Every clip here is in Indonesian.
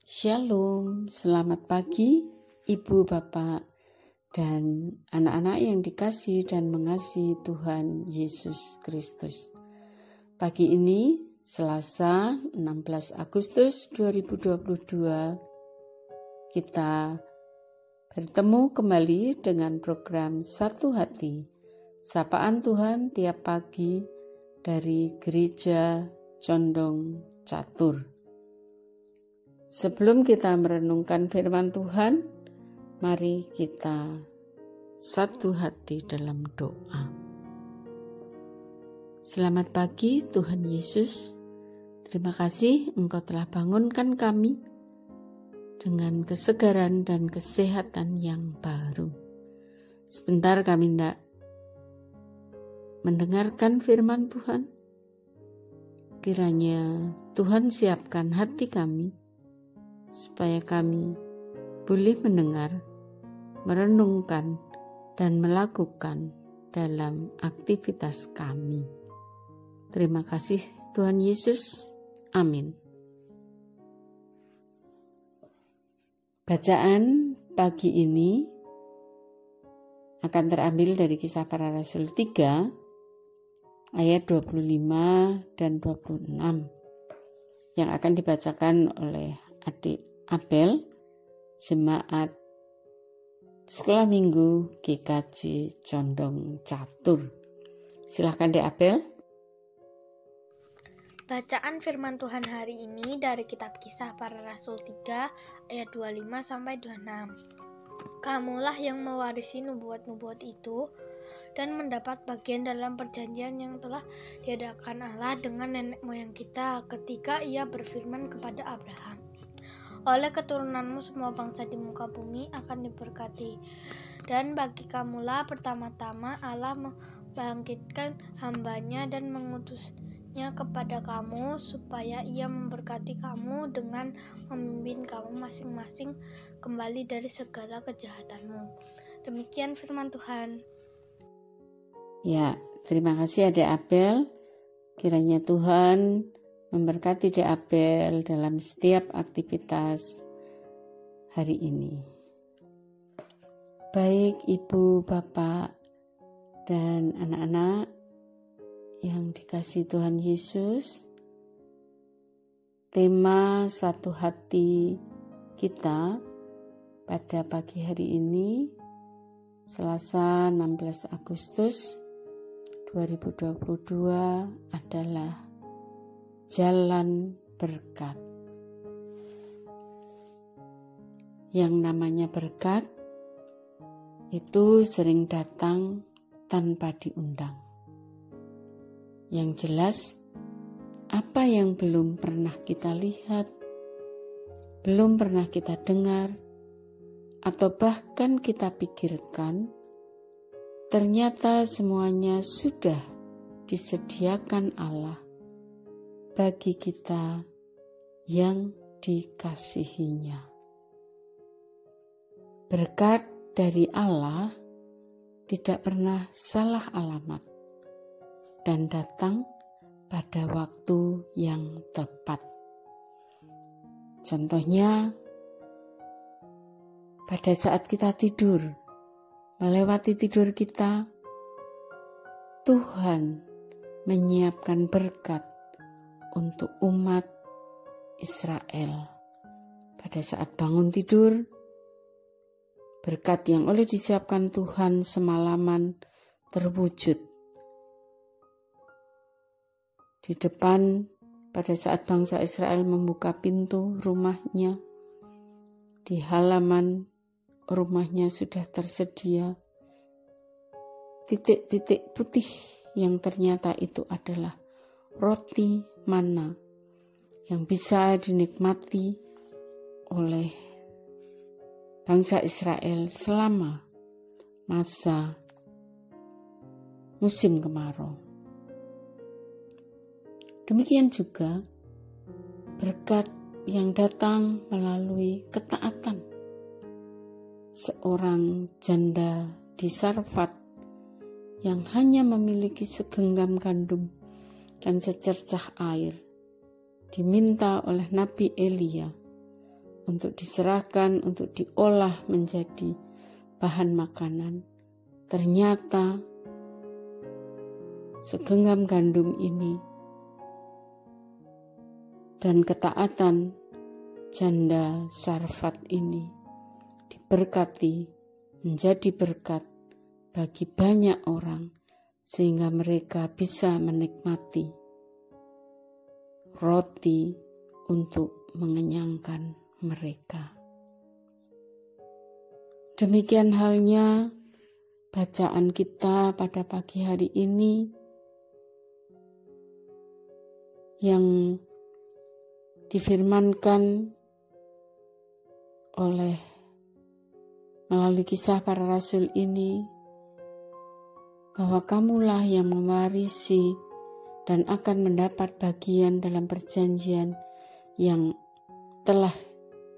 Shalom, selamat pagi Ibu, Bapak, dan anak-anak yang dikasihi dan mengasihi Tuhan Yesus Kristus. Pagi ini, Selasa 16 Agustus 2022, kita bertemu kembali dengan program Satu Hati, Sapaan Tuhan tiap pagi dari Gereja Condong Catur. Sebelum kita merenungkan firman Tuhan, mari kita satu hati dalam doa. Selamat pagi Tuhan Yesus, terima kasih Engkau telah bangunkan kami dengan kesegaran dan kesehatan yang baru. Sebentar kami hendak mendengarkan firman Tuhan. Kiranya Tuhan siapkan hati kami, supaya kami boleh mendengar, merenungkan, dan melakukan dalam aktivitas kami. Terima kasih Tuhan Yesus. Amin. Bacaan pagi ini akan terambil dari Kisah Para Rasul 3 ayat 25 dan 26 yang akan dibacakan oleh Adik Abel, Jemaat Sekolah Minggu GKJ Condong Catur. Silahkan Adik Abel. Bacaan firman Tuhan hari ini dari kitab Kisah Para Rasul 3 ayat 25 sampai 26. Kamulah yang mewarisi nubuat-nubuat itu dan mendapat bagian dalam perjanjian yang telah diadakan Allah dengan nenek moyang kita ketika Ia berfirman kepada Abraham. Oleh keturunanmu semua bangsa di muka bumi akan diberkati. Dan bagi kamulah pertama-tama Allah membangkitkan hambanya dan mengutusnya kepada kamu supaya Ia memberkati kamu dengan memimpin kamu masing-masing kembali dari segala kejahatanmu. Demikian firman Tuhan. Ya, terima kasih Adik Abel. Kiranya Tuhan memberkati Adik Abel dalam setiap aktivitas hari ini. Baik Ibu, Bapak, dan anak-anak yang dikasihi Tuhan Yesus, tema Satu Hati kita pada pagi hari ini, Selasa 16 Agustus 2022 adalah jalan berkat. Yang namanya berkat itu sering datang tanpa diundang. Yang jelas, apa yang belum pernah kita lihat, belum pernah kita dengar, atau bahkan kita pikirkan, ternyata semuanya sudah disediakan Allah bagi kita yang dikasihinya. Berkat dari Allah tidak pernah salah alamat dan datang pada waktu yang tepat. Contohnya, pada saat kita tidur, melewati tidur kita, Tuhan menyiapkan berkat untuk umat Israel. Pada saat bangun tidur, berkat yang oleh disiapkan Tuhan semalaman terwujud. Di depan, pada saat bangsa Israel membuka pintu rumahnya, di halaman rumahnya sudah tersedia titik-titik putih yang ternyata itu adalah roti mana yang bisa dinikmati oleh bangsa Israel selama masa musim kemarau. Demikian juga berkat yang datang melalui ketaatan. Seorang janda di Sarfat yang hanya memiliki segenggam gandum dan secercah air, diminta oleh Nabi Elia untuk diserahkan, untuk diolah menjadi bahan makanan. Ternyata segenggam gandum ini dan ketaatan janda Sarfat ini diberkati menjadi berkat bagi banyak orang, sehingga mereka bisa menikmati roti untuk mengenyangkan mereka. Demikian halnya bacaan kita pada pagi hari ini yang difirmankan oleh melalui kisah para rasul ini, bahwa kamulah yang mewarisi dan akan mendapat bagian dalam perjanjian yang telah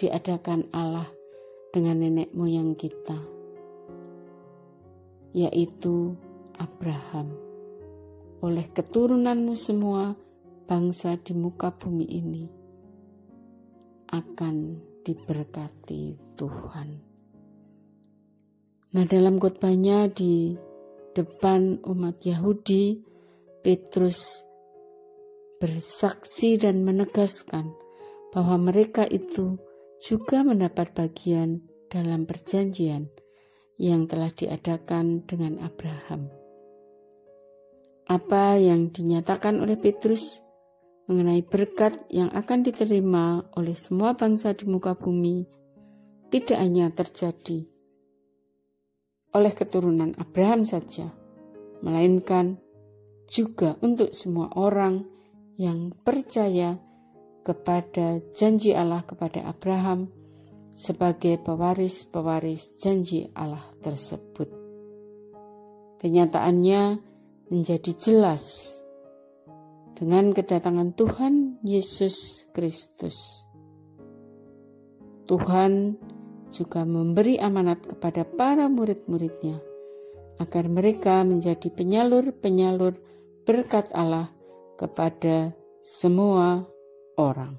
diadakan Allah dengan nenek moyang kita, yaitu Abraham. Oleh keturunanmu semua bangsa di muka bumi ini akan diberkati Tuhan. Nah, dalam khotbahnya di depan umat Yahudi, Petrus bersaksi dan menegaskan bahwa mereka itu juga mendapat bagian dalam perjanjian yang telah diadakan dengan Abraham. Apa yang dinyatakan oleh Petrus mengenai berkat yang akan diterima oleh semua bangsa di muka bumi tidak hanya terjadi oleh keturunan Abraham saja, melainkan juga untuk semua orang yang percaya kepada janji Allah kepada Abraham sebagai pewaris-pewaris janji Allah tersebut. Kenyataannya menjadi jelas dengan kedatangan Tuhan Yesus Kristus. Tuhan juga memberi amanat kepada para murid-muridnya agar mereka menjadi penyalur-penyalur berkat Allah kepada semua orang,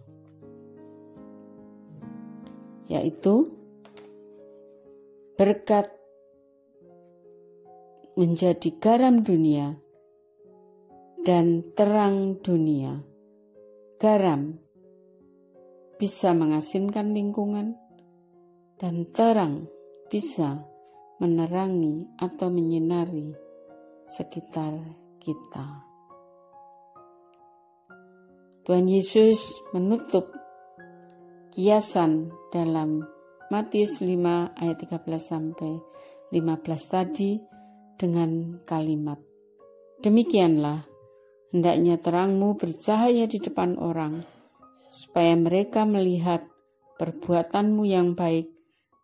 yaitu berkat menjadi garam dunia dan terang dunia. Garam bisa mengasinkan lingkungan, dan terang bisa menerangi atau menyinari sekitar kita. Tuhan Yesus menutup kiasan dalam Matius 5 ayat 13-15 tadi dengan kalimat, "Demikianlah hendaknya terangmu bercahaya di depan orang, supaya mereka melihat perbuatanmu yang baik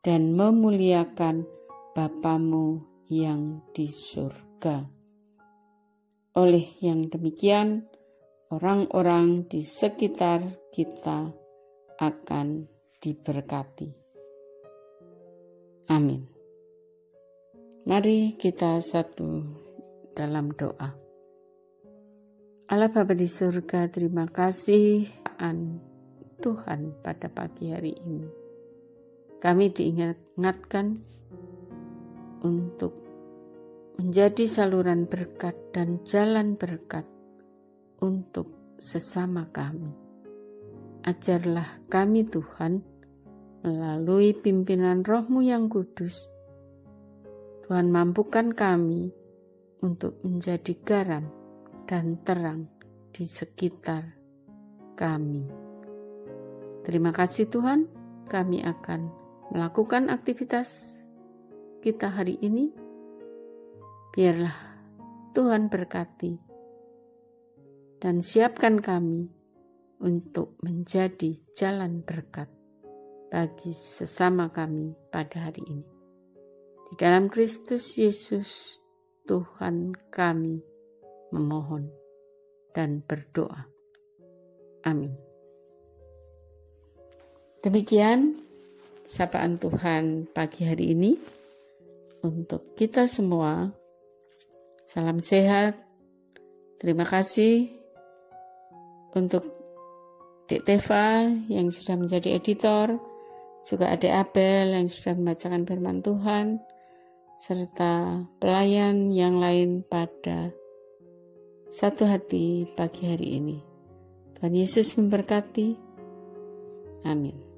dan memuliakan Bapamu yang di surga." Oleh yang demikian, orang-orang di sekitar kita akan diberkati. Amin. Mari kita satu dalam doa. Allah Bapa di surga, terima kasih Tuhan pada pagi hari ini. Kami diingatkan untuk menjadi saluran berkat dan jalan berkat untuk sesama kami. Ajarlah kami Tuhan melalui pimpinan Roh-Mu yang kudus. Tuhan, mampukan kami untuk menjadi garam dan terang di sekitar kami. Terima kasih Tuhan, kami akan melakukan aktivitas kita hari ini. Biarlah Tuhan berkati dan siapkan kami untuk menjadi jalan berkat bagi sesama kami pada hari ini. Di dalam Kristus Yesus, Tuhan kami memohon dan berdoa. Amin. Demikian sapaan Tuhan pagi hari ini untuk kita semua. Salam sehat. Terima kasih untuk Dek Teva yang sudah menjadi editor. juga adik Abel yang sudah membacakan firman Tuhan, serta pelayan yang lain pada satu hati pagi hari ini. Tuhan Yesus memberkati. Amin.